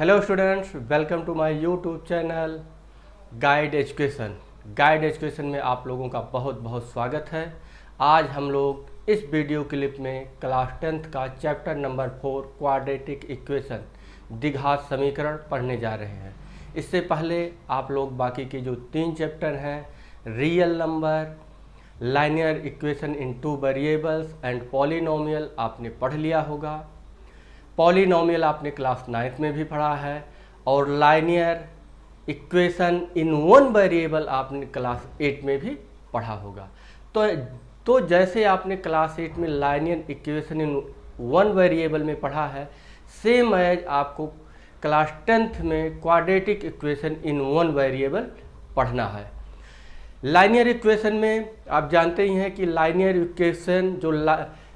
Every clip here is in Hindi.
Hello students, welcome to my YouTube channel guide education. Guide education में आप लोगों का बहुत बहुत स्वागत है। आज हम लोग इस वीडियो क्लिप में क्लास 10th का चैप्टर नंबर 4 क्वाड्रेटिक इक्वेशन द्विघात समीकरण पढ़ने जा रहे हैं। इससे पहले आप लोग बाकी के जो 3 चैप्टर हैं, real number, linear equation in 2 variables and polynomial, आपने पढ़ लिया होगा। पॉलिनोमियल आपने क्लास 9th में भी पढ़ा है और लाइनियर इक्वेशन इन 1 वेरिएबल आपने क्लास 8 में भी पढ़ा होगा। तो जैसे आपने क्लास 8 में लाइनियर इक्वेशन इन 1 वेरिएबल में पढ़ा है, सेम एज आपको क्लास 10th में क्वाड्रेटिक इक्वेशन इन 1 वेरिएबल पढ़ना है। लाइनियर इक्वेशन में आप जानते ही हैं कि लाइनियर इक्वेशन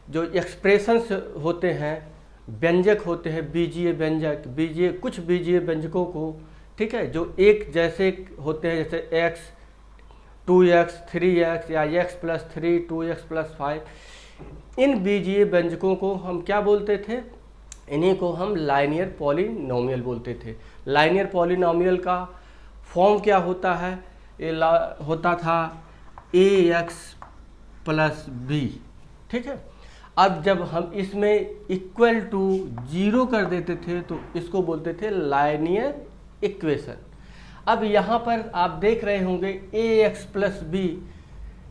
जो एक्सप्रेशंस होते हैं, व्यंजक होते हैं, बीजीय व्यंजक, कुछ बीजीय व्यंजकों को, ठीक है, जो एक जैसे होते हैं, जैसे x, 2x, 3x या x + 3, 2x + 5, इन बीजीय व्यंजकों को हम क्या बोलते थे? इन्हीं को हम लाइनियर पॉलिनोमियल बोलते थे। लाइनियर पॉलिनोमियल का फॉर्म क्या होता है? ये होता था ax + b, ठीक है। अब जब हम इसमें इक्वल टू 0 कर देते थे तो इसको बोलते थे लाइनियर इक्वेशन। अब यहाँ पर आप देख रहे होंगे ax + b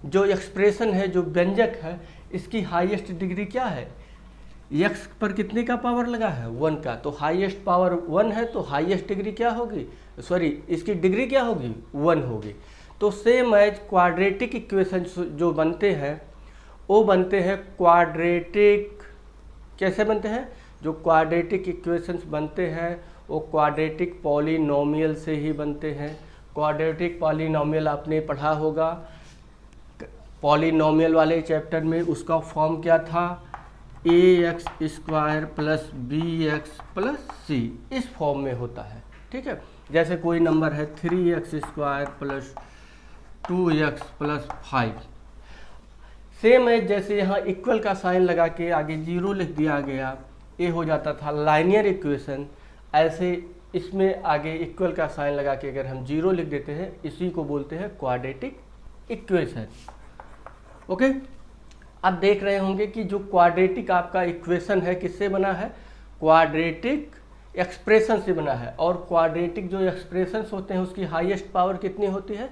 जो एक्सप्रेशन है, जो व्यंजक है, इसकी हाईएस्ट डिग्री क्या है? x पर कितने का पावर लगा है? 1 का। तो हाईएस्ट पावर 1 है, तो हाईएस्ट डिग्री क्या होगी? इसकी डिग्री क्या होगी? 1 होगी। तो सेम एज क्वाड्रेटिक इक्वेशन जो बनते हैं वो बनते हैं क्वाड्रेटिक। कैसे बनते हैं? जो क्वाड्रेटिक इक्वेशंस बनते हैं वो क्वाड्रेटिक पॉलिनोमियल से ही बनते हैं। क्वाड्रेटिक पॉलिनोमियल आपने पढ़ा होगा पॉलिनोमियल वाले चैप्टर में। उसका फॉर्म क्या था? ax² + bx + c, इस फॉर्म में होता है, ठीक है। जैसे कोई नंबर है 3x² + 2x + 5, सेम है जैसे यहाँ इक्वल का साइन लगा के आगे 0 लिख दिया गया, ये हो जाता था लाइनियर इक्वेशन। ऐसे इसमें आगे इक्वल का साइन लगा के अगर हम 0 लिख देते हैं, इसी को बोलते हैं क्वाड्रेटिक इक्वेशन। ओके, अब देख रहे होंगे कि जो क्वाड्रेटिक आपका इक्वेशन है किससे बना है? क्वाड्रेटिक एक्सप्रेशन से बना है। और क्वाड्रेटिक जो एक्सप्रेशंस होते हैं उसकी हाईएस्ट पावर कितनी होती है?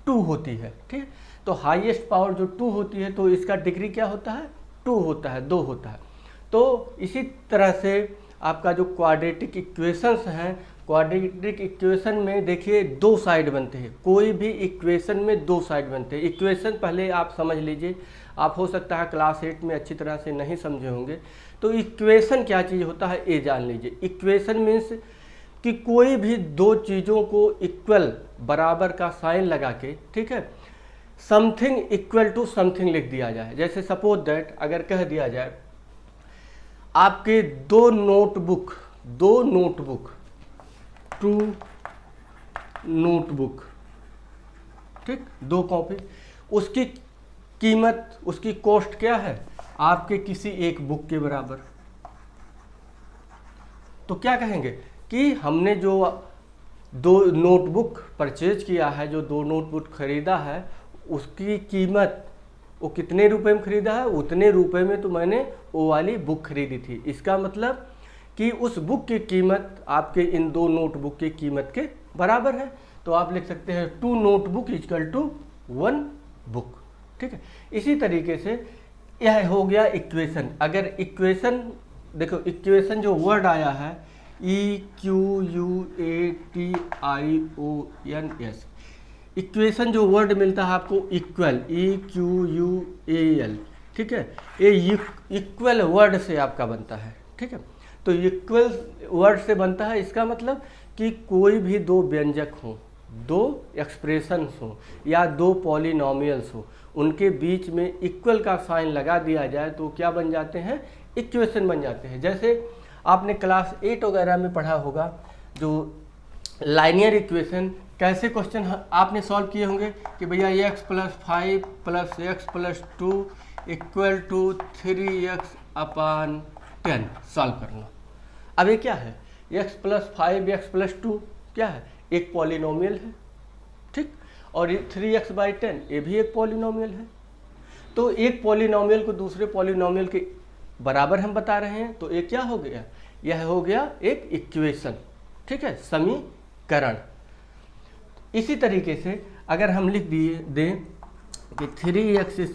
2 होती है, ठीक। तो हाईएस्ट पावर जो 2 होती है तो इसका डिग्री क्या होता है? 2 होता है, 2 होता है। तो इसी तरह से आपका जो क्वाड्रेटिक इक्वेशंस हैं, क्वाड्रेटिक इक्वेशन में देखिए 2 साइड बनते हैं। कोई भी इक्वेशन में 2 साइड बनते हैं। इक्वेशन पहले आप समझ लीजिए, आप हो सकता है क्लास 8 में अच्छी तरह से नहीं समझे होंगे। तो इक्वेशन क्या चीज़ होता है ये जान लीजिए। इक्वेशन मीन्स कि कोई भी 2 चीज़ों को इक्वल, बराबर का साइन लगा के, ठीक है, समथिंग इक्वल टू समथिंग लिख दिया जाए। जैसे सपोज दैट अगर कह दिया जाए आपके 2 नोटबुक, 2 नोटबुक, ठीक, 2 कॉपी, उसकी कीमत, उसकी कॉस्ट क्या है? आपके किसी एक बुक के बराबर। तो क्या कहेंगे कि हमने जो 2 नोटबुक परचेज किया है, जो 2 नोटबुक खरीदा है, उसकी कीमत वो कितने रुपए में खरीदा है? उतने रुपए में तो मैंने वो वाली बुक खरीदी थी। इसका मतलब कि उस बुक की कीमत आपके इन 2 नोटबुक की कीमत के बराबर है। तो आप लिख सकते हैं 2 नोटबुक = 1 बुक, ठीक है। इसी तरीके से यह हो गया इक्वेशन। अगर इक्वेशन देखो, इक्वेशन जो वर्ड आया है EQUATIONS, इक्वेशन जो वर्ड मिलता है आपको इक्वल, EQUAL, ठीक है, ये इक्वल वर्ड से आपका बनता है, ठीक है। तो इक्वल वर्ड से बनता है, इसका मतलब कि कोई भी 2 व्यंजक हों, 2 एक्सप्रेशंस हों या 2 पॉलिनोमियल्स हों, उनके बीच में इक्वल का साइन लगा दिया जाए तो क्या बन जाते हैं? इक्वेशन बन जाते हैं। जैसे आपने क्लास 8 वगैरह में पढ़ा होगा जो लाइनियर इक्वेशन, कैसे क्वेश्चन आपने सॉल्व किए होंगे कि भैया x + 5 + x + 2 = 3x/10 सॉल्व करना। अब ये क्या है? x प्लस 5x+2 क्या है, एक पॉलिनोमियल है, ठीक। और 3x/10 ये भी एक पॉलिनोमियल है। तो एक पॉलिनोमियल को दूसरे पॉलिनोमियल के बराबर हम बता रहे हैं, तो ये क्या हो गया, यह हो गया एक इक्वेशन, ठीक है, समीकरण। इसी तरीके से अगर हम लिख दिए दें कि 3x²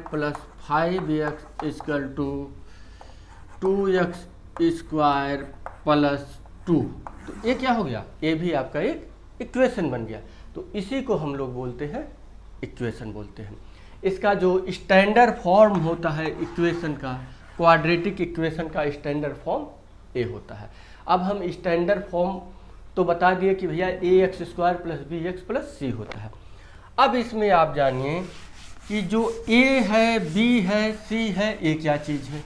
+ 5x = 2x² + 2, तो ये क्या हो गया, ये भी आपका एक इक्वेशन बन गया। तो इसी को हम लोग बोलते हैं इक्वेशन बोलते हैं। इसका जो स्टैंडर्ड फॉर्म होता है इक्वेशन का, क्वाड्रेटिक इक्वेशन का स्टैंडर्ड फॉर्म ए होता है। अब हम स्टैंडर्ड फॉर्म तो बता दिए कि भैया ax² + bx + c होता है। अब इसमें आप जानिए कि जो a है, b है, c है, ये क्या चीज़ है।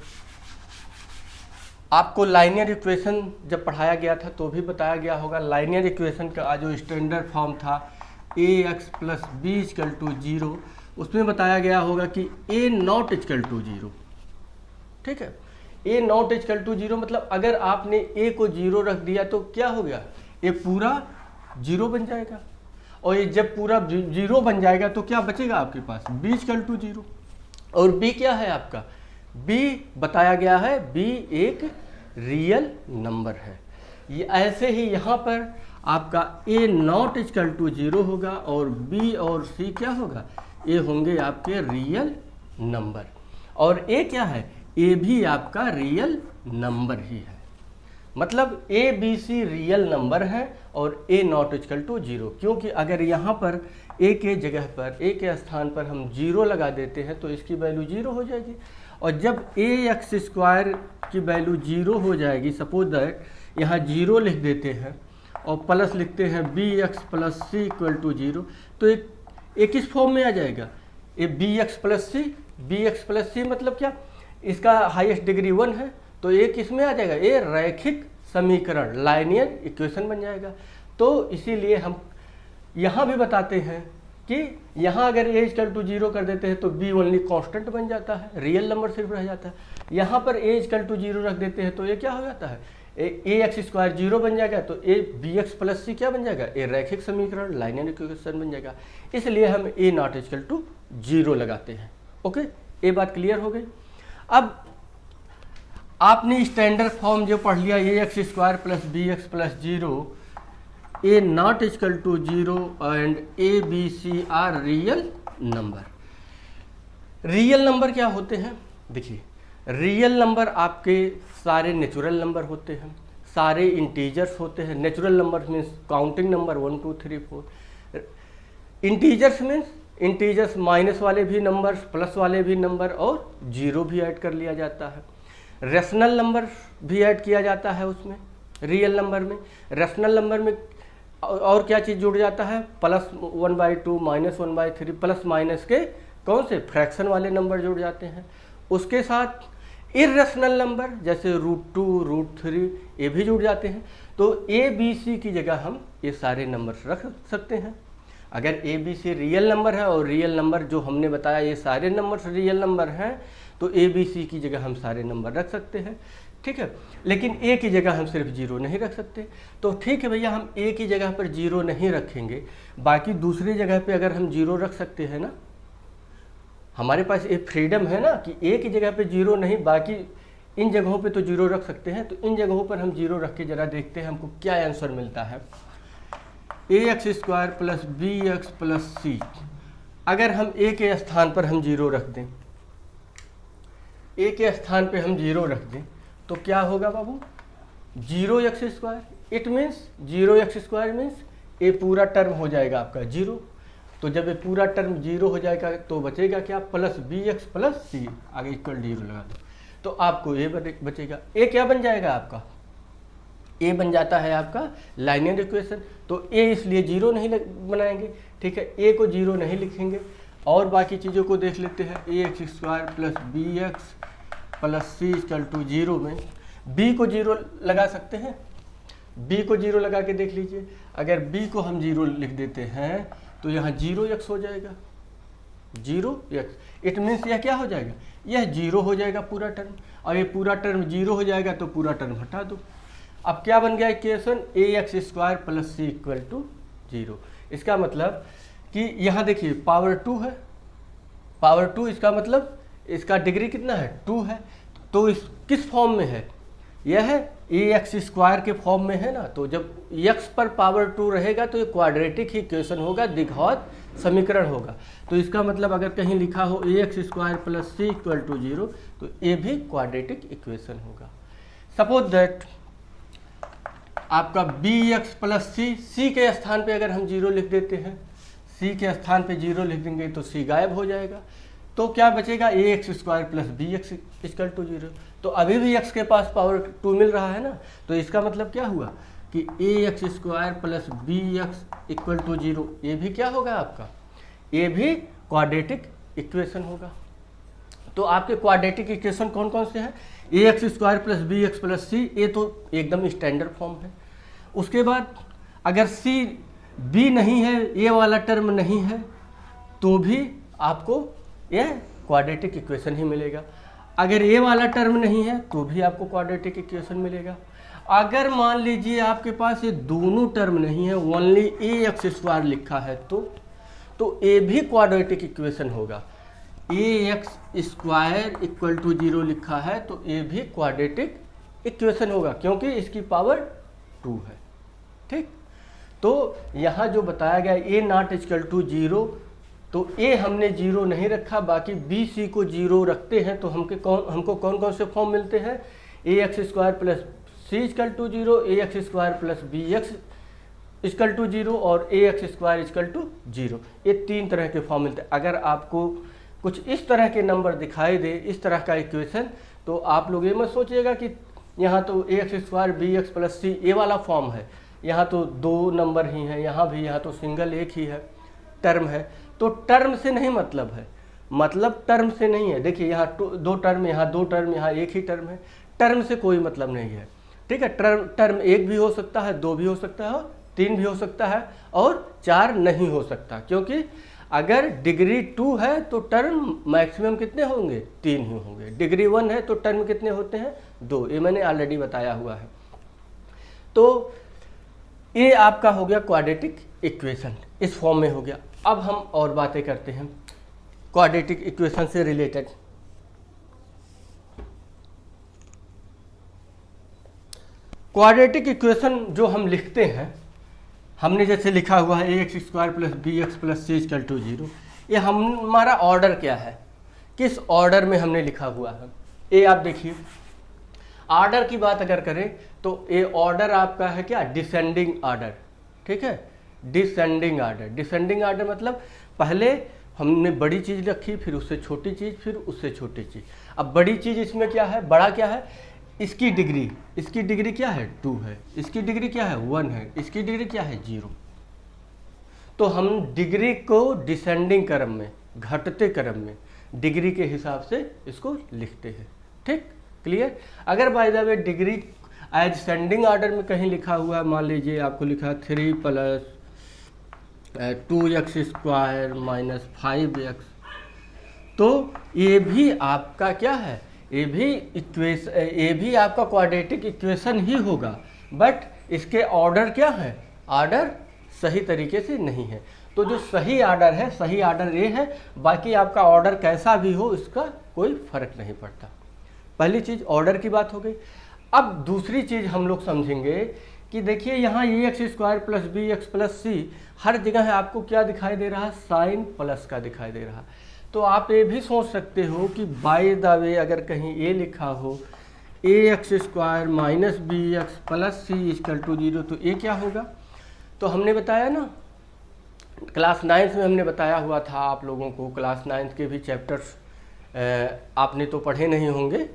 आपको लाइनियर इक्वेशन जब पढ़ाया गया था तो भी बताया गया होगा, लाइनियर इक्वेशन का जो स्टैंडर्ड फॉर्म था ax + b = 0, उसमें बताया गया होगा कि a0 = 0, ठीक है। a0 = 0 मतलब अगर आपने a को 0 रख दिया तो क्या हो गया, ये पूरा 0 बन जाएगा। और ये जब पूरा 0 बन जाएगा तो क्या बचेगा आपके पास, b = 0। और b क्या है आपका, b बताया गया है, b एक रियल नंबर है। ये ऐसे ही यहाँ पर आपका a0 = 0 होगा और b और c क्या होगा, ये होंगे आपके रियल नंबर। और a क्या है, a भी आपका रियल नंबर ही है। मतलब a b c real number है और a0 = 0, क्योंकि अगर यहाँ पर a के जगह पर, a के स्थान पर हम 0 लगा देते हैं तो इसकी वैल्यू 0 हो जाएगी। और जब ax² की वैल्यू 0 हो जाएगी, सपोज दैट यहाँ 0 लिख देते हैं और प्लस लिखते हैं bx + c = 0, तो एक किस फॉर्म में आ जाएगा, ये bx + c मतलब क्या, इसका हाईएस्ट डिग्री 1 है, तो ये किस में आ जाएगा, ये रैखिक समीकरण, लाइनियर इक्वेशन बन जाएगा। तो इसीलिए हम यहाँ भी बताते हैं कि यहाँ अगर a = 0 कर देते हैं तो b ओनली कांस्टेंट बन जाता है, रियल नंबर सिर्फ रह जाता है। यहाँ पर a = 0 रख देते हैं तो ये क्या हो जाता है, ax² 0 बन जाएगा, तो a bx + c क्या बन जाएगा, ये रैखिक समीकरण, लाइनियर इक्वेशन बन जाएगा। इसलिए हम a0 = 0 लगाते हैं। ओके, ये बात क्लियर हो गई। अब आपने स्टैंडर्ड फॉर्म जो पढ़ लिया, ax² + bx + 0, a0 = 0 and a b c are real number. Real number क्या होते हैं, देखिए रियल नंबर आपके सारे नेचुरल नंबर होते हैं, सारे इंटीजर्स होते हैं। Natural number means counting number 1 2 3 4। Integers means integers minus वाले भी नंबर्स, प्लस वाले भी नंबर और 0 भी ऐड कर लिया जाता है। रेशनल नंबर भी ऐड किया जाता है उसमें, रियल नंबर में। रेशनल नंबर में और क्या चीज़ जुड़ जाता है, +1/2 -1/3, प्लस माइनस के कौन से फ्रैक्शन वाले नंबर जुड़ जाते हैं। उसके साथ इर्रेशनल नंबर जैसे √2 √3 ये भी जुड़ जाते हैं। तो a b c की जगह हम ये सारे नंबर्स रख सकते हैं। अगर a b c real number है और रियल नंबर जो हमने बताया ये सारे नंबर्स रियल नंबर हैं, तो a b c की जगह हम सारे नंबर रख सकते हैं, ठीक है। लेकिन a की जगह हम सिर्फ 0 नहीं रख सकते। तो ठीक है भैया, हम a की जगह पर 0 नहीं रखेंगे, बाकी दूसरी जगह पे अगर हम 0 रख सकते हैं ना, हमारे पास ये फ्रीडम है ना कि a की जगह पे 0 नहीं, बाकी इन जगहों पे तो 0 रख सकते हैं। तो इन जगहों पर हम 0 रख के ज़रा देखते हैं हमको क्या आंसर मिलता है। ax² + bx + c, अगर हम a के स्थान पर हम 0 रख दें, a के स्थान पे हम 0 रख दें तो क्या होगा बाबू, 0x²। It means 0x² means ये पूरा टर्म हो जाएगा आपका 0। तो जब ये पूरा टर्म 0 हो जाएगा तो बचेगा क्या, +bx + c, आगे = 0 लगा दो तो आपको ये बचेगा। ए क्या बन जाएगा आपका, ए बन जाता है आपका लाइनियर इक्वेशन। तो ए इसलिए 0 नहीं बनाएंगे, ठीक है, ए को 0 नहीं लिखेंगे। और बाकी चीज़ों को देख लेते हैं। ax² + bx + c = 0 में b को 0 लगा सकते हैं। b को 0 लगा के देख लीजिए। अगर b को हम 0 लिख देते हैं तो यहाँ 0x हो जाएगा, 0x। इट मीन्स यह क्या हो जाएगा, यह 0 हो जाएगा पूरा टर्म। और ये पूरा टर्म 0 हो जाएगा तो पूरा टर्म हटा दो। अब क्या बन गया equation, A x square plus C equal to 0। इसका मतलब कि यहाँ देखिए पावर 2 है, पावर 2, इसका मतलब इसका डिग्री कितना है, 2 है। तो इस किस फॉर्म में है, यह है ए एक्स स्क्वायर के फॉर्म में है ना। तो जब एक्स पर पावर 2 रहेगा तो ये क्वाड्रेटिक ही इक्वेशन होगा, द्विघात समीकरण होगा। तो इसका मतलब अगर कहीं लिखा हो a x square plus C equal to 0 तो ये भी क्वाड्रेटिक इक्वेशन होगा। सपोज दैट आपका b x plus c, c के स्थान पे अगर हम 0 लिख देते हैं, सी के स्थान पे 0 लिख देंगे तो सी गायब हो जाएगा। तो क्या बचेगा, a x square plus b x equal to 0। तो अभी भी x के पास पावर 2 मिल रहा है ना। तो इसका मतलब क्या हुआ कि a x square plus b x equal to 0, ये भी क्या होगा आपका, ये भी क्वाड्रेटिक इक्वेशन होगा। तो आपके क्वाड्रेटिक इक्वेशन कौन कौन से हैं, a x square plus b x plus c, ये तो एकदम स्टैंडर्ड फॉर्म है। उसके बाद अगर सी बी नहीं है, ये वाला टर्म नहीं है, तो भी आपको यह क्वाड्रेटिक इक्वेशन ही मिलेगा। अगर ये वाला टर्म नहीं है तो भी आपको क्वाड्रेटिक इक्वेशन मिलेगा। अगर मान लीजिए आपके पास ये दोनों टर्म नहीं है, ओनली ए एक्स स्क्वायर लिखा है, तो ये भी क्वाड्रेटिक इक्वेशन होगा। ए एक्स स्क्वायर इक्वल टू 0 लिखा है तो ये भी क्वाड्रेटिक इक्वेशन होगा, क्योंकि इसकी पावर 2 है। ठीक, तो यहाँ जो बताया गया ए नॉट इक्वल टू 0, तो ए हमने 0 नहीं रखा, बाकी बी सी को 0 रखते हैं तो हमको कौन कौन से फॉर्म मिलते हैं, a x square plus C equal to 0, a x square plus b x equal to 0 और a x square equal to 0। ये 3 तरह के फॉर्म मिलते हैं। अगर आपको कुछ इस तरह के नंबर दिखाई दे, इस तरह का इक्वेशन, तो आप लोग ये मत सोचिएगा कि यहाँ तो a x square b x plus c ये वाला फॉर्म है, यहाँ तो 2 नंबर ही हैं, यहाँ भी, यहाँ तो सिंगल एक ही है टर्म है। तो टर्म से नहीं मतलब है, मतलब टर्म से नहीं है। देखिए यहाँ 2 टर्म, यहाँ 2 टर्म, यहाँ एक ही टर्म है, टर्म से कोई मतलब नहीं है। ठीक है, टर्म 1 भी हो सकता है, 2 भी हो सकता है, 3 भी हो सकता है और 4 नहीं हो सकता, क्योंकि अगर डिग्री 2 है तो टर्म मैक्सिमम कितने होंगे, 3 ही होंगे। डिग्री 1 है तो टर्म कितने होते हैं, 2। ये मैंने ऑलरेडी बताया हुआ है। तो ये आपका हो गया क्वाड्रेटिक इक्वेशन, इस फॉर्म में हो गया। अब हम और बातें करते हैं क्वाड्रेटिक इक्वेशन से रिलेटेड। क्वाड्रेटिक इक्वेशन जो हम लिखते हैं, हमने जैसे लिखा हुआ है a x square plus b x plus C equal to 0, ये हमारा ऑर्डर क्या है, किस ऑर्डर में हमने लिखा हुआ है। ये आप देखिए, ऑर्डर की बात अगर करें तो ये ऑर्डर आपका है क्या, डिसेंडिंग ऑर्डर। ठीक है, डिसेंडिंग ऑर्डर। डिसेंडिंग ऑर्डर मतलब पहले हमने बड़ी चीज़ रखी, फिर उससे छोटी चीज़, फिर उससे छोटी चीज़। अब बड़ी चीज़ इसमें क्या है, बड़ा क्या है, इसकी डिग्री क्या है, 2 है, इसकी डिग्री क्या है, 1 है, इसकी डिग्री क्या है, 0। तो हम डिग्री को डिसेंडिंग क्रम में, घटते क्रम में डिग्री के हिसाब से इसको लिखते हैं। ठीक, क्लियर। अगर by the way degree ascending order में कहीं लिखा हुआ है, मान लीजिए आपको लिखा 3 + 2x स्क्वायर माइनस 5x, तो ये भी आपका क्या है, ये भी आपका क्वाड्रेटिक इक्वेशन ही होगा, बट इसके ऑर्डर क्या है, ऑर्डर सही तरीके से नहीं है। तो जो सही ऑर्डर है, सही ऑर्डर ये है, बाकी आपका ऑर्डर कैसा भी हो इसका कोई फर्क नहीं पड़ता। पहली चीज़ ऑर्डर की बात हो गई। अब दूसरी चीज़ हम लोग समझेंगे कि देखिए यहाँ a x square plus b x plus c, हर जगह आपको क्या दिखाई दे रहा है, साइन प्लस का दिखाई दे रहा है। तो आप ये भी सोच सकते हो कि बाय द वे अगर कहीं ये लिखा हो a x square minus b x plus C equal to 0, तो ये क्या होगा। तो हमने बताया ना, क्लास 9 में हमने बताया हुआ था आप लोगों को, क्लास 9 के भी चैप्टर्स आपने तो पढ़े नहीं होंगे,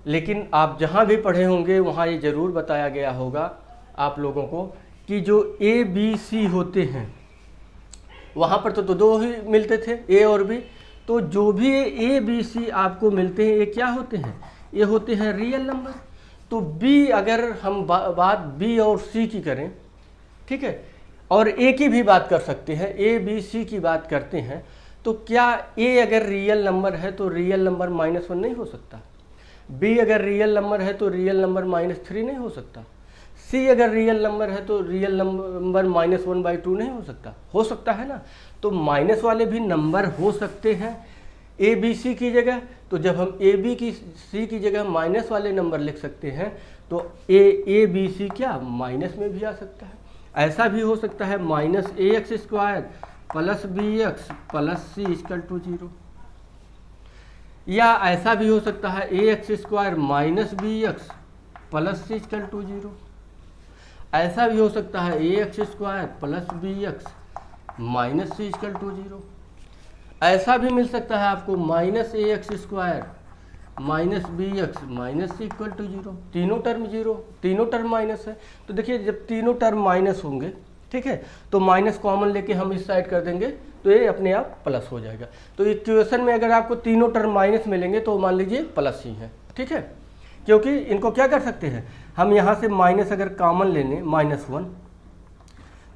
लेकिन आप जहाँ भी पढ़े होंगे वहाँ ये ज़रूर बताया गया होगा आप लोगों को कि जो ए बी सी होते हैं, वहाँ पर तो 2 ही मिलते थे, ए और बी। तो जो भी ए बी सी आपको मिलते हैं, ये क्या होते हैं, ये होते हैं रियल नंबर। तो बी, अगर हम बात बी और सी की करें, ठीक है, और ए की भी बात कर सकते हैं, ए बी सी की बात करते हैं, तो क्या ए अगर रियल नंबर है तो रियल नंबर -1 नहीं हो सकता। बी अगर रियल नंबर है तो रियल नंबर -3 नहीं हो सकता, सी अगर रियल नंबर है तो रियल नंबर -1/2 नहीं हो सकता है ना। तो माइनस वाले भी नंबर हो सकते हैं ए बी सी की जगह। तो जब हम ए बी की सी की जगह माइनस वाले नंबर लिख सकते हैं तो ए बी सी क्या माइनस में भी आ सकता है। ऐसा भी हो सकता है -ax² + bx + c = 0, या ऐसा भी हो सकता है ax² - bx + c = 0। ऐसा भी हो सकता है ax² + bx - c = 0। ऐसा भी मिल सकता है आपको -ax² - bx - c = 0। तीनों टर्म 0, तीनों टर्म माइनस है। तो देखिए जब तीनों टर्म माइनस होंगे, ठीक है, तो माइनस कॉमन लेके हम इस साइड कर देंगे तो ये अपने आप प्लस हो जाएगा। तो इक्वेशन में अगर आपको तीनों टर्म माइनस मिलेंगे तो मान लीजिए प्लस ही है, ठीक है, क्योंकि इनको क्या कर सकते हैं हम यहाँ से माइनस अगर कॉमन लेने -1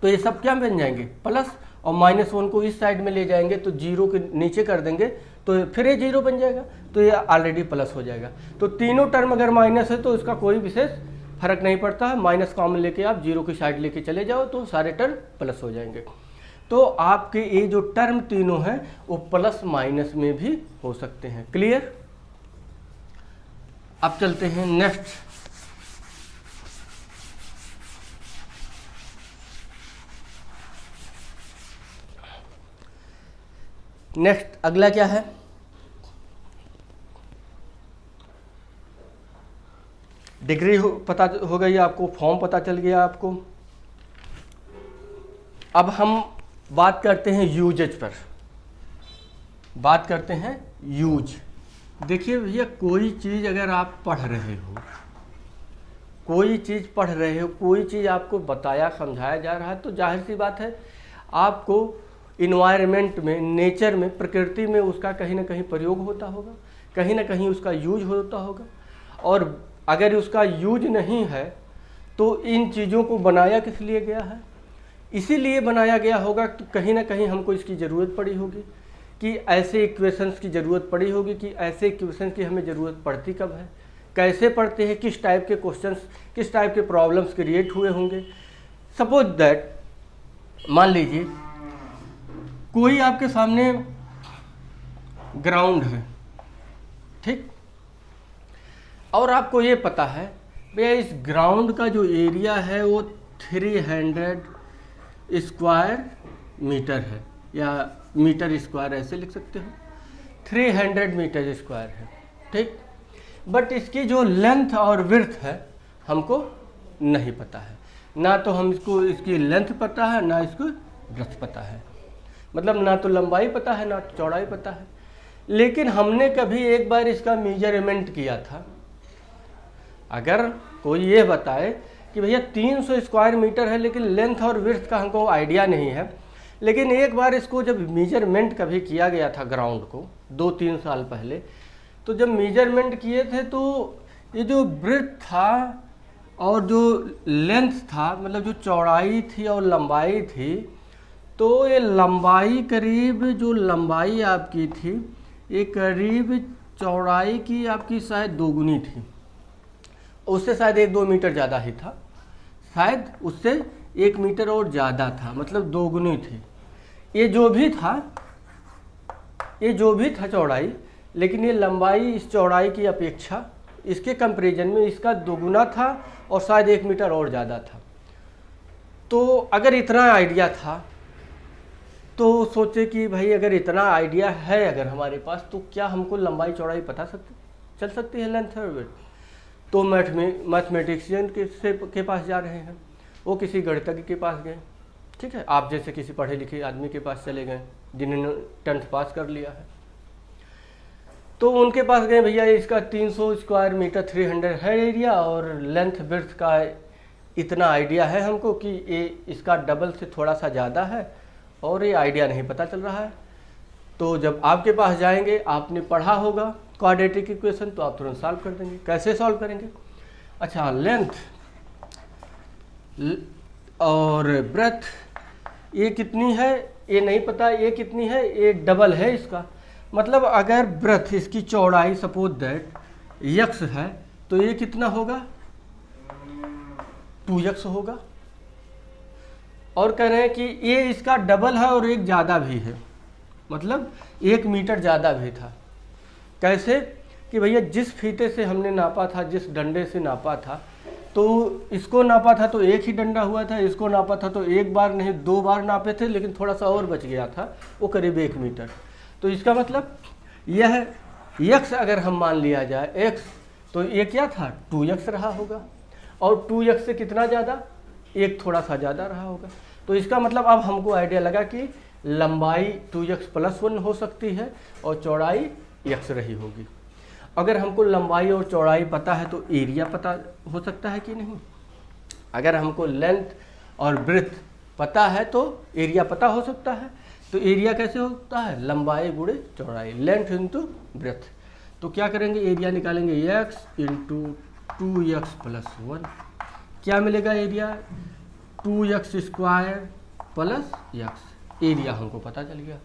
तो ये सब क्या बन जाएंगे प्लस, और -1 को इस साइड में ले जाएंगे तो 0 के नीचे कर देंगे तो फिर ये 0 बन जाएगा, तो ये ऑलरेडी प्लस हो जाएगा। तो तीनों टर्म अगर माइनस है तो इसका कोई विशेष फर्क नहीं पड़ता है, माइनस कॉमन लेके आप 0 की साइड लेके चले जाओ तो सारे टर्म प्लस हो जाएंगे। तो आपके ये जो टर्म तीनों हैं वो प्लस माइनस में भी हो सकते हैं। क्लियर। अब चलते हैं नेक्स्ट। अगला क्या है, डिग्री पता हो गई आपको, फॉर्म पता चल गया आपको। अब हम बात करते हैं यूजेज पर, बात करते हैं यूज। देखिए भैया कोई चीज़ अगर आप पढ़ रहे हो, कोई चीज़ पढ़ रहे हो, कोई चीज़ आपको बताया समझाया जा रहा है तो जाहिर सी बात है आपको इन्वायरमेंट में, नेचर में, प्रकृति में उसका कहीं ना कहीं प्रयोग होता होगा, कहीं ना कहीं उसका यूज होता होगा। और अगर उसका यूज नहीं है तो इन चीज़ों को बनाया किस लिए गया है, इसीलिए बनाया गया होगा कि कहीं ना कहीं हमको इसकी ज़रूरत पड़ी होगी, कि ऐसे इक्वेशंस की ज़रूरत पड़ी होगी, कि ऐसे इक्वेशंस की हमें ज़रूरत पड़ती कब है, कैसे पढ़ते हैं, किस टाइप के क्वेश्चंस, किस टाइप के प्रॉब्लम्स क्रिएट हुए होंगे। सपोज दैट मान लीजिए कोई आपके सामने ग्राउंड है, ठीक, और आपको ये पता है भैया इस ग्राउंड का जो एरिया है वो 300 स्क्वायर मीटर है, या मीटर स्क्वायर ऐसे लिख सकते हो, 300 मीटर स्क्वायर है, ठीक। बट इसकी जो लेंथ और विड्थ है हमको नहीं पता है, ना तो हमको इसकी लेंथ पता है ना इसको विड्थ पता है, मतलब ना तो लंबाई पता है ना तो चौड़ाई पता है। लेकिन हमने कभी एक बार इसका मेजरमेंट किया था। अगर कोई ये बताए कि भैया 300 स्क्वायर मीटर है लेकिन लेंथ और विड्थ का हमको आइडिया नहीं है, लेकिन एक बार इसको जब मेजरमेंट कभी किया गया था ग्राउंड को 2-3 साल पहले, तो जब मेजरमेंट किए थे तो ये जो विड्थ था और जो लेंथ था, मतलब जो चौड़ाई थी और लंबाई थी, तो ये लंबाई करीब, जो लंबाई आपकी थी ये करीब चौड़ाई की आपकी शायद दोगुनी थी, उससे शायद 1-2 मीटर ज़्यादा ही था, शायद उससे 1 मीटर और ज़्यादा था, मतलब दोगुनी थी। ये जो भी था चौड़ाई, लेकिन ये लंबाई इस चौड़ाई की अपेक्षा इसके कंपैरिजन में इसका दोगुना था और शायद 1 मीटर और ज़्यादा था। तो अगर इतना आइडिया था तो सोचे कि भाई अगर इतना आइडिया है अगर हमारे पास, तो क्या हमको लंबाई चौड़ाई पता चल सकती है, लेंथ और विड्थ। तो मैथमेटिशियन के पास जा रहे हैं, वो किसी गणितज्ञ के पास गए, ठीक है, आप जैसे किसी पढ़े लिखे आदमी के पास चले गए जिन्होंने 10th पास कर लिया है, तो उनके पास गए, भैया इसका 300 स्क्वायर मीटर 300 है एरिया और लेंथ विड्थ का इतना आइडिया है हमको कि ये इसका डबल से थोड़ा सा ज़्यादा है और ये आइडिया नहीं पता चल रहा है। तो जब आपके पास जाएंगे, आपने पढ़ा होगा क्वाड्रेटिक इक्वेशन, तो आप तुरंत सॉल्व कर देंगे। कैसे सॉल्व करेंगे, अच्छा लेंथ और ब्रेथ ये कितनी है ये नहीं पता, ये कितनी है, ये डबल है इसका, मतलब अगर ब्रेथ इसकी चौड़ाई सपोज दैट यक्स है तो ये कितना होगा 2x होगा। और कह रहे हैं कि ये इसका डबल है और एक ज़्यादा भी है, मतलब 1 मीटर ज़्यादा भी था। कैसे कि भैया जिस फीते से हमने नापा था, जिस डंडे से नापा था, तो इसको नापा था तो एक ही डंडा हुआ था, इसको नापा था तो एक बार नहीं 2 बार नापे थे, लेकिन थोड़ा सा और बच गया था, वो करीब 1 मीटर। तो इसका मतलब यह x अगर हम मान लिया जाए x, तो ये क्या था 2x रहा होगा, और 2x से कितना ज़्यादा, एक थोड़ा सा ज़्यादा रहा होगा। तो इसका मतलब अब हमको आइडिया लगा कि लंबाई 2x+1 हो सकती है और चौड़ाई x रही होगी। अगर हमको लंबाई और चौड़ाई पता है तो एरिया पता हो सकता है कि नहीं। अगर हमको लेंथ और ब्रेथ पता है तो एरिया पता हो सकता है। तो एरिया कैसे होता है, लंबाई गुणे चौड़ाई, लेंथ इंटू ब्रेथ। तो क्या करेंगे, एरिया निकालेंगे x इंटू 2x+1, क्या मिलेगा area 2x² plus x, area हमको पता चल गया।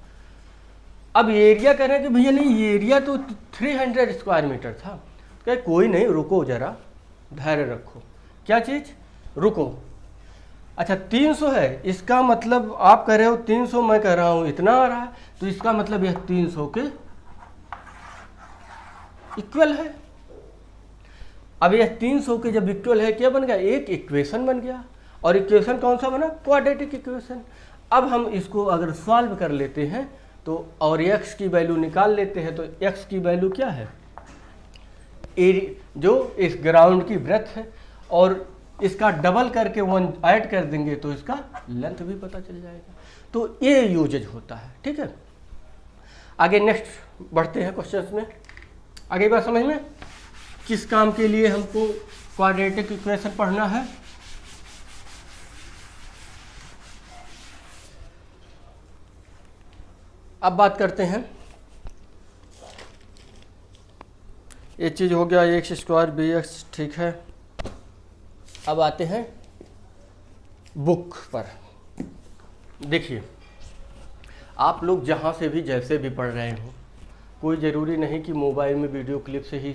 अब एरिया कह रहे हैं कि भैया नहीं, ये एरिया तो 300 स्क्वायर मीटर था। कहे कोई नहीं, रुको जरा, धैर्य रखो। क्या चीज़, रुको। अच्छा 300 है, इसका मतलब आप कह रहे हो 300, मैं कह रहा हूँ इतना आ रहा है, तो इसका मतलब यह 300 के इक्वल है। अब यह 300 के जब इक्वल है, क्या बन गया, एक इक्वेशन बन गया। और इक्वेशन कौन सा बना, क्वाड्रेटिक इक्वेशन। अब हम इसको अगर सॉल्व कर लेते हैं तो और x की वैल्यू निकाल लेते हैं, तो x की वैल्यू क्या है, जो इस ग्राउंड की ब्रेथ है, और इसका डबल करके 1 ऐड कर देंगे तो इसका लेंथ भी पता चल जाएगा। तो ये यूजेज होता है। ठीक है, आगे नेक्स्ट बढ़ते हैं क्वेश्चंस में। आगे बात समझ में, किस काम के लिए हमको क्वाड्रेटिक इक्वेशन पढ़ना है। अब बात करते हैं, ये चीज़ हो गया x² bx, ठीक है। अब आते हैं बुक पर। देखिए, आप लोग जहाँ से भी जैसे भी पढ़ रहे हो, कोई ज़रूरी नहीं कि मोबाइल में वीडियो क्लिप से ही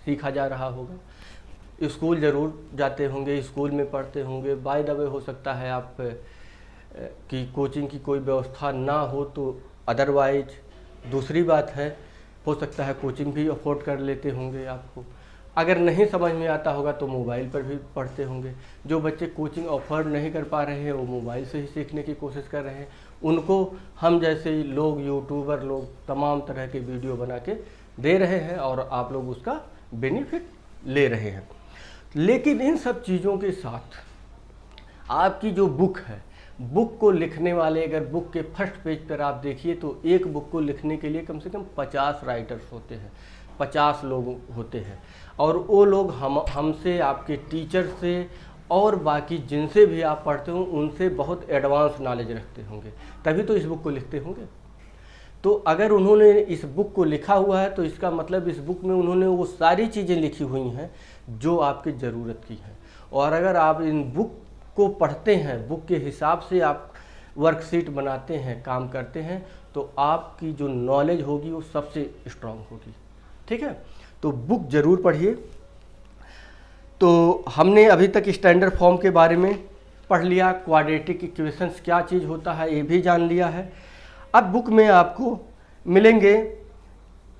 सीखा जा रहा होगा। स्कूल ज़रूर जाते होंगे, स्कूल में पढ़ते होंगे। बाय द वे हो सकता है आप कि कोचिंग की कोई व्यवस्था ना हो, तो अदरवाइज दूसरी बात है, हो सकता है कोचिंग भी अफोर्ड कर लेते होंगे आपको। अगर नहीं समझ में आता होगा तो मोबाइल पर भी पढ़ते होंगे। जो बच्चे कोचिंग अफोर्ड नहीं कर पा रहे हैं, वो मोबाइल से ही सीखने की कोशिश कर रहे हैं। उनको हम जैसे लोग, यूट्यूबर लोग, तमाम तरह के वीडियो बना के दे रहे हैं और आप लोग उसका बेनिफिट ले रहे हैं। लेकिन इन सब चीज़ों के साथ आपकी जो बुक है, बुक को लिखने वाले, अगर बुक के फर्स्ट पेज पर आप देखिए तो एक बुक को लिखने के लिए कम से कम 50 राइटर्स होते हैं, 50 लोग होते हैं। और वो लोग हमसे, आपके टीचर से और बाकी जिनसे भी आप पढ़ते हो उनसे बहुत एडवांस नॉलेज रखते होंगे, तभी तो इस बुक को लिखते होंगे। तो अगर उन्होंने इस बुक को लिखा हुआ है तो इसका मतलब इस बुक में उन्होंने वो सारी चीज़ें लिखी हुई हैं जो आपकी ज़रूरत की हैं। और अगर आप इन बुक को पढ़ते हैं, बुक के हिसाब से आप वर्कशीट बनाते हैं, काम करते हैं, तो आपकी जो नॉलेज होगी वो सबसे स्ट्रांग होगी। ठीक है, तो बुक ज़रूर पढ़िए। तो हमने अभी तक स्टैंडर्ड फॉर्म के बारे में पढ़ लिया, क्वाड्रेटिक इक्वेशंस क्या चीज़ होता है ये भी जान लिया है। अब बुक में आपको मिलेंगे,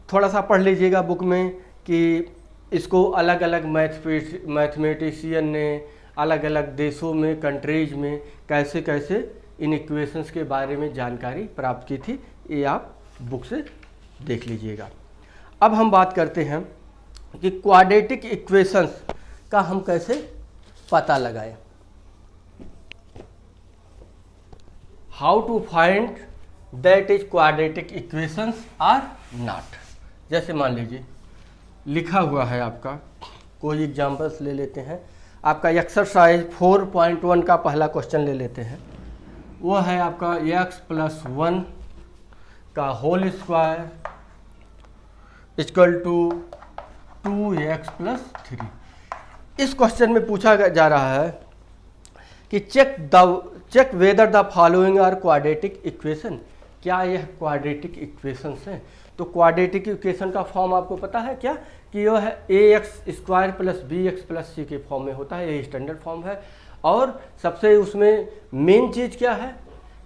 थोड़ा सा पढ़ लीजिएगा बुक में कि इसको अलग अलग मैथमेटिशियन ने अलग अलग देशों में, कंट्रीज में कैसे कैसे इन इक्वेशंस के बारे में जानकारी प्राप्त की थी, ये आप बुक से देख लीजिएगा। अब हम बात करते हैं कि क्वाड्रेटिक इक्वेशंस का हम कैसे पता लगाएं। How to find that is quadratic equations are not. जैसे मान लीजिए लिखा हुआ है आपका, कोई एग्जांपल्स ले लेते हैं। आपका एक्सरसाइज 4.1 का पहला क्वेश्चन ले लेते हैं। वो है आपका x+1 का whole square equal to 2x+3। इस क्वेश्चन में पूछा जा रहा है कि check whether the following are quadratic equation. क्या यह क्वाड्रेटिक इक्वेशंस हैं? तो क्वाड्रेटिक इक्वेशन का फॉर्म आपको पता है क्या? कि यह है a x square plus b x plus c के फॉर्म में होता है, यही स्टैंडर्ड फॉर्म है। और सबसे उसमें मेन चीज़ क्या है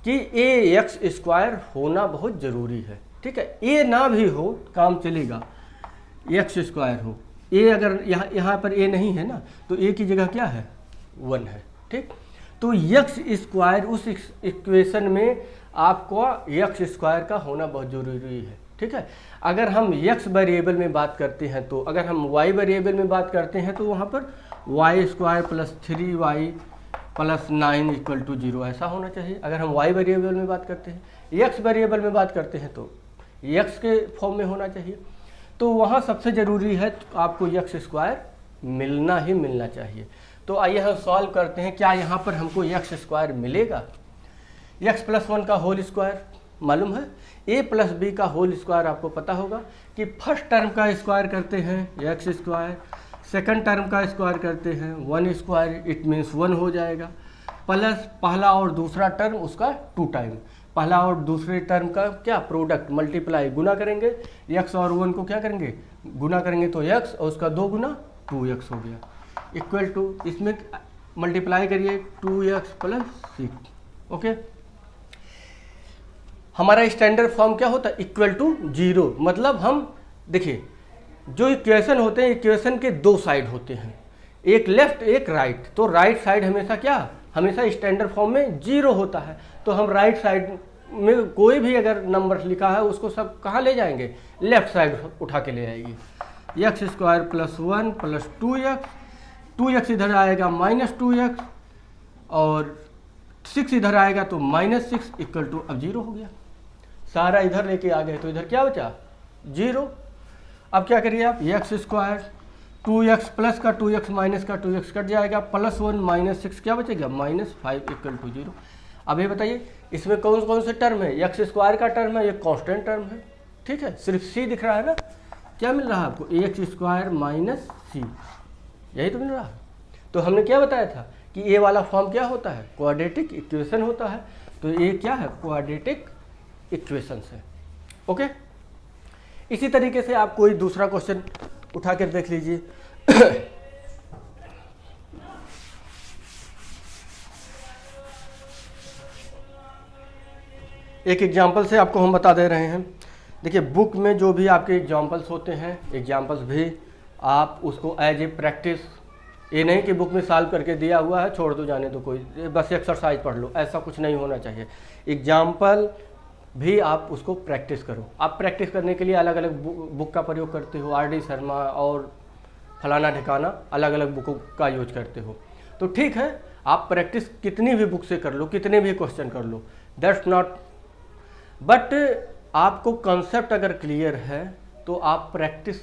कि ए एक्स स्क्वायर होना बहुत ज़रूरी है, ठीक है। ए ना भी हो काम चलेगा, एक्स स्क्वायर हो। ए अगर यहाँ पर ए नहीं है ना, तो ए की जगह क्या है 1 है, ठीक। तो एक्स स्क्वायर उस इक्वेशन में आपको एक्स स्क्वायर का होना बहुत ज़रूरी है, ठीक है। अगर हम एक्स वेरिएबल में बात करते हैं तो, अगर हम वाई वेरिएबल में बात करते हैं तो वहाँ पर Y square plus 3y plus 9 equal to 0 ऐसा होना चाहिए। अगर हम वाई वेरिएबल में बात करते हैं, एक्स वेरिएबल में बात करते हैं तो एक्स के फॉर्म में होना चाहिए। तो वहाँ सबसे ज़रूरी है तो आपको एक्स स्क्वायर मिलना ही मिलना चाहिए। तो आइए हम सॉल्व करते हैं, क्या यहाँ पर हमको एक्स स्क्वायर मिलेगा। एक्स प्लस 1 का होल स्क्वायर मालूम है, ए प्लस बी का होल स्क्वायर आपको पता होगा कि फर्स्ट टर्म का स्क्वायर करते हैं एक्स स्क्वायर, सेकंड टर्म का स्क्वायर करते हैं 1 स्क्वायर, इट मीन्स 1 हो जाएगा, प्लस पहला और दूसरा टर्म उसका 2 टाइम, पहला और दूसरे टर्म का क्या प्रोडक्ट मल्टीप्लाई गुना करेंगे, एक्स और 1 को क्या करेंगे गुना करेंगे तो एक्स और उसका 2 गुना 2x हो गया, इक्वल टू इसमें मल्टीप्लाई करिए 2x प्लस 6। ओके, हमारा स्टैंडर्ड फॉर्म क्या होता है इक्वल टू 0। मतलब हम देखिए जो इक्वेशन होते हैं, इक्वेशन के 2 साइड होते हैं, एक लेफ्ट एक राइट। तो राइट साइड हमेशा क्या, हमेशा स्टैंडर्ड फॉर्म में 0 होता है। तो हम राइट साइड में कोई भी अगर नंबर लिखा है उसको सब कहाँ ले जाएंगे, लेफ्ट साइड उठा के ले आएंगे। X square plus 1 plus 2x इधर आएगा माइनस 2x और 6 इधर आएगा तो माइनस 6 इक्वल टू अब 0 हो गया। सारा इधर लेके आ गए तो इधर क्या बचा 0। अब क्या करिए आप, एक्स स्क्वायर 2x प्लस का 2x माइनस का 2x कट जाएगा, प्लस 1 माइनस 6 क्या बचेगा -5 इक्वल टू 0। अब ये बताइए इसमें कौन कौन से टर्म है, एक्स स्क्वायर का टर्म है, ये कांस्टेंट टर्म है, ठीक है। सिर्फ c दिख रहा है ना, क्या मिल रहा है आपको एक्स स्क्वायर माइनस c, यही तो मिल रहा है। तो हमने क्या बताया था कि ये वाला फॉर्म क्या होता है, क्वाड्रेटिक इक्वेशन होता है। तो ये क्या है, क्वाड्रेटिक इक्वेशन है। ओके, इसी तरीके से आप कोई दूसरा क्वेश्चन उठा कर देख लीजिए। एक एग्जाम्पल से आपको हम बता दे रहे हैं। देखिए बुक में जो भी आपके एग्जाम्पल्स होते हैं, एग्जाम्पल्स भी आप उसको एज ए प्रैक्टिस, ये नहीं कि बुक में सॉल्व करके दिया हुआ है छोड़ दो जाने दो, कोई बस एक्सरसाइज पढ़ लो, ऐसा कुछ नहीं होना चाहिए। एग्जाम्पल भी आप उसको प्रैक्टिस करो। आप प्रैक्टिस करने के लिए अलग अलग बुक का प्रयोग करते हो, आर.डी. शर्मा और फलाना ठिकाना अलग अलग बुकों का यूज करते हो। तो ठीक है, आप प्रैक्टिस कितनी भी बुक से कर लो, कितने भी क्वेश्चन कर लो, दैट्स नॉट, बट आपको कंसेप्ट अगर क्लियर है तो आप प्रैक्टिस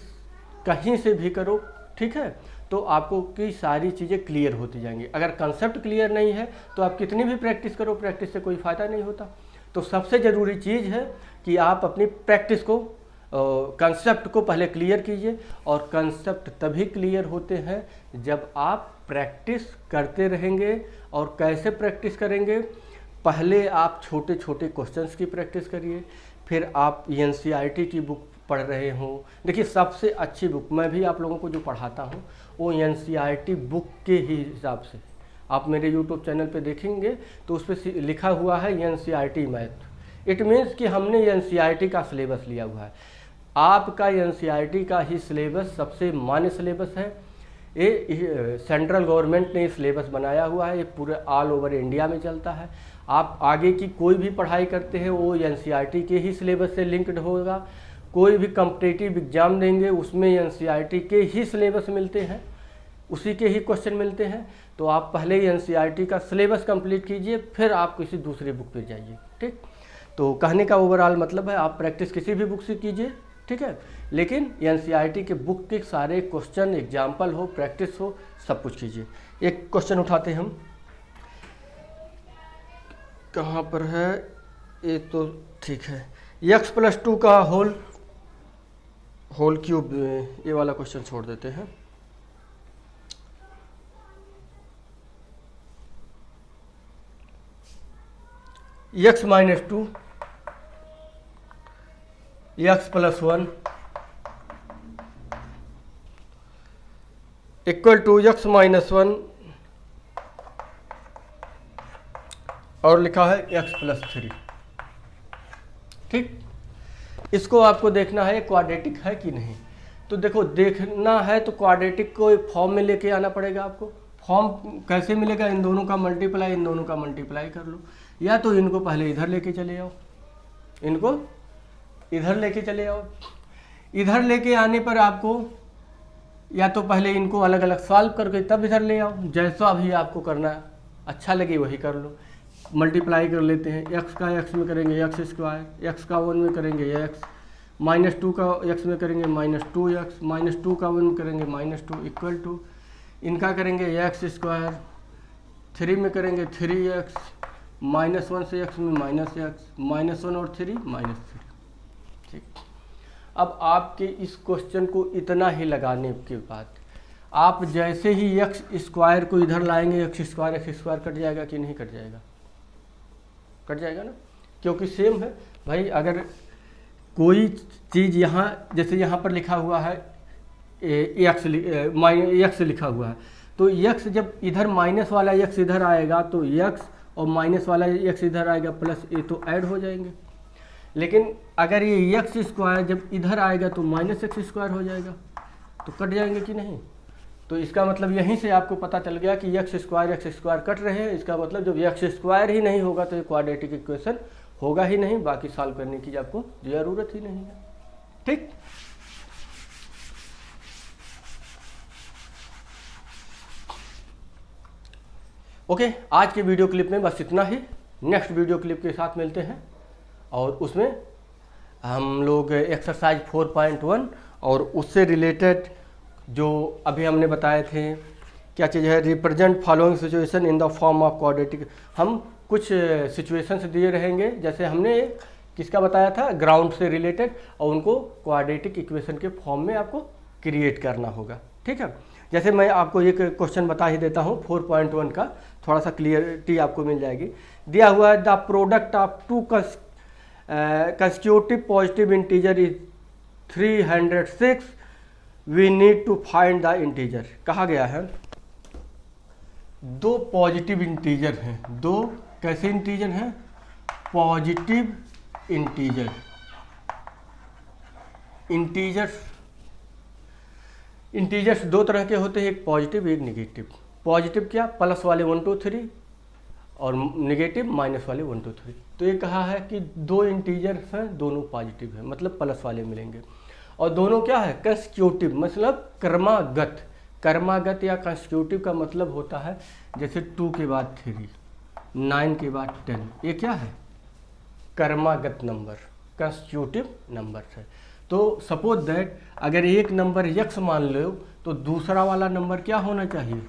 कहीं से भी करो, ठीक है। तो आपको की सारी चीज़ें क्लियर होती जाएंगी। अगर कंसेप्ट क्लियर नहीं है तो आप कितनी भी प्रैक्टिस करो, प्रैक्टिस से कोई फ़ायदा नहीं होता। तो सबसे ज़रूरी चीज़ है कि आप अपनी प्रैक्टिस को, कंसेप्ट को पहले क्लियर कीजिए। और कंसेप्ट तभी क्लियर होते हैं जब आप प्रैक्टिस करते रहेंगे। और कैसे प्रैक्टिस करेंगे, पहले आप छोटे छोटे क्वेश्चंस की प्रैक्टिस करिए, फिर आप एनसीईआरटी की बुक पढ़ रहे हों। देखिए सबसे अच्छी बुक मैं भी आप लोगों को जो पढ़ाता हूँ वो एनसीईआरटी बुक के ही हिसाब से, आप मेरे यूट्यूब चैनल पे देखेंगे तो उस पर लिखा हुआ है एनसीईआरटी मैथ। इट मीन्स कि हमने एनसीईआरटी का सिलेबस लिया हुआ है। आपका एनसीईआरटी का ही सिलेबस सबसे मान्य सिलेबस है। ये सेंट्रल गवर्नमेंट ने सिलेबस बनाया हुआ है, ये पूरे ऑल ओवर इंडिया में चलता है। आप आगे की कोई भी पढ़ाई करते हैं वो एनसीईआरटी के ही सिलेबस से लिंक्ड होगा। कोई भी कॉम्पिटिटिव एग्जाम देंगे उसमें एनसीईआरटी के ही सिलेबस मिलते हैं, उसी के ही क्वेश्चन मिलते हैं। तो आप पहले एनसीईआरटी का सिलेबस कंप्लीट कीजिए, फिर आप किसी दूसरी बुक पे जाइए, ठीक। तो कहने का ओवरऑल मतलब है आप प्रैक्टिस किसी भी बुक से कीजिए, ठीक है, लेकिन एनसीईआरटी के बुक के सारे क्वेश्चन, एग्जाम्पल हो, प्रैक्टिस हो, सब कुछ कीजिए। एक क्वेश्चन उठाते हैं हम, कहाँ पर है ये, तो ठीक है, x प्लस 2 का होल क्यूब, ये वाला क्वेश्चन छोड़ देते हैं। x minus 2, x plus 1 equal to x minus 1 और लिखा है x प्लस 3। ठीक, इसको आपको देखना है क्वाड्रेटिक है कि नहीं। तो देखो, देखना है तो क्वाड्रेटिक को फॉर्म में लेके आना पड़ेगा आपको। फॉर्म कैसे मिलेगा? इन दोनों का मल्टीप्लाई, इन दोनों का मल्टीप्लाई कर लो, या तो इनको पहले इधर लेके चले आओ, इनको इधर लेके चले आओ। इधर लेके आने पर आपको या तो पहले इनको अलग अलग सॉल्व करके तब इधर ले आओ, जैसा भी आपको करना अच्छा लगे वही कर लो। मल्टीप्लाई कर लेते हैं, x का x में करेंगे x स्क्वायर, x का 1 में करेंगे x, -2 का x में करेंगे -2x, -2 का 1 में करेंगे -2 इक्वल टू इनका करेंगे x स्क्वायर, 3 में करेंगे 3x, -1 से x में -x, -1 और 3 -3। ठीक, अब आपके इस क्वेश्चन को इतना ही लगाने के बाद आप जैसे ही x स्क्वायर को इधर लाएंगे, x स्क्वायर कट जाएगा कि नहीं कट जाएगा? कट जाएगा ना, क्योंकि सेम है भाई। अगर कोई चीज़ यहाँ, जैसे यहाँ पर लिखा हुआ है x लिखा हुआ है, तो x जब इधर माइनस वाला x इधर आएगा तो x और माइनस वाला x इधर आएगा प्लस a, तो ऐड हो जाएंगे। लेकिन अगर ये x स्क्वायर जब इधर आएगा तो -x स्क्वायर हो जाएगा, तो कट जाएंगे कि नहीं? तो इसका मतलब यहीं से आपको पता चल गया कि x स्क्वायर कट रहे हैं। इसका मतलब जब x स्क्वायर ही नहीं होगा तो ये क्वाड्रेटिक इक्वेशन होगा ही नहीं, बाकी सॉल्व करने की आपको ज़रूरत ही नहीं है। ठीक, ओके, आज के वीडियो क्लिप में बस इतना ही। नेक्स्ट वीडियो क्लिप के साथ मिलते हैं और उसमें हम लोग एक्सरसाइज 4.1 और उससे रिलेटेड जो अभी हमने बताए थे क्या चीज़ है, represent following situation in the form of quadratic. हम कुछ सिचुएशंस दिए रहेंगे, जैसे हमने किसका बताया था, ग्राउंड से रिलेटेड, और उनको क्वाड्रेटिक इक्वेशन के फॉर्म में आपको क्रिएट करना होगा। ठीक है, जैसे मैं आपको एक क्वेश्चन बता ही देता हूँ 4.1 का, थोड़ा सा क्लियरिटी आपको मिल जाएगी। दिया हुआ है the product of two consecutive positive integer is 306, we need to find the integer. कहा गया है दो पॉजिटिव इंटीजर हैं, दो कैसे इंटीजर हैं, पॉजिटिव इंटीजर। इंटीजर्स दो तरह के होते हैं, एक पॉजिटिव एक निगेटिव। पॉजिटिव क्या, प्लस वाले 1 2 3 और निगेटिव माइनस वाले 1 2 3। तो ये कहा है कि दो इंटीजर्स हैं, दोनों पॉजिटिव हैं, मतलब प्लस वाले मिलेंगे, और दोनों क्या है, कंसेक्यूटिव, मतलब क्रमागत। क्रमागत या कंसेक्यूटिव का मतलब होता है जैसे 2 के बाद 3, 9 के बाद 10, ये क्या है, क्रमागत नंबर, कंसेक्यूटिव नंबर है। तो सपोज दैट अगर एक नंबर x मान लो तो दूसरा वाला नंबर क्या होना चाहिए,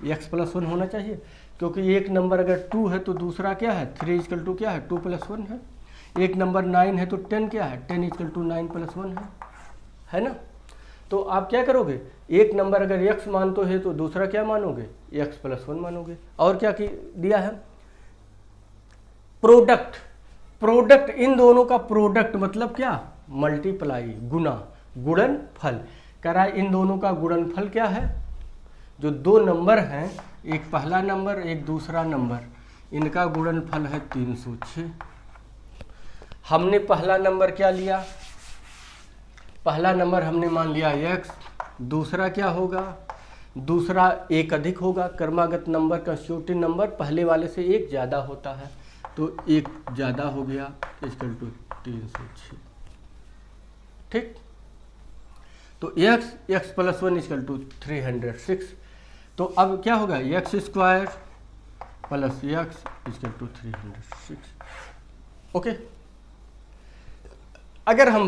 x प्लस 1 होना चाहिए, क्योंकि एक नंबर अगर 2 है तो दूसरा क्या है, 3 इक्वल टू क्या है, 2 प्लस 1 है। एक नंबर 9 है तो 10 क्या है, 10 इक्वल टू 9 प्लस 1 है ना। तो आप क्या करोगे, एक नंबर अगर x मानते है तो दूसरा क्या मानोगे, x प्लस 1 मानोगे। और क्या दिया है, प्रोडक्ट, इन दोनों का प्रोडक्ट मतलब क्या, मल्टीप्लाई, गुणा, गुणनफल। कह रहा है इन दोनों का गुणनफल क्या है, जो दो नंबर हैं, एक पहला नंबर एक दूसरा नंबर, इनका गुणनफल है 306। हमने पहला नंबर क्या लिया, पहला नंबर हमने मान लिया x, दूसरा क्या होगा, दूसरा एक अधिक होगा, क्रमागत नंबर कंसेक्यूटिव नंबर पहले वाले से एक ज़्यादा होता है, तो एक ज़्यादा हो गया इक्वल टू 306। ठीक, तो x प्लस 1 इक्वल टू 306। तो अब क्या होगा, x square plus x equal to 306। Okay, अगर हम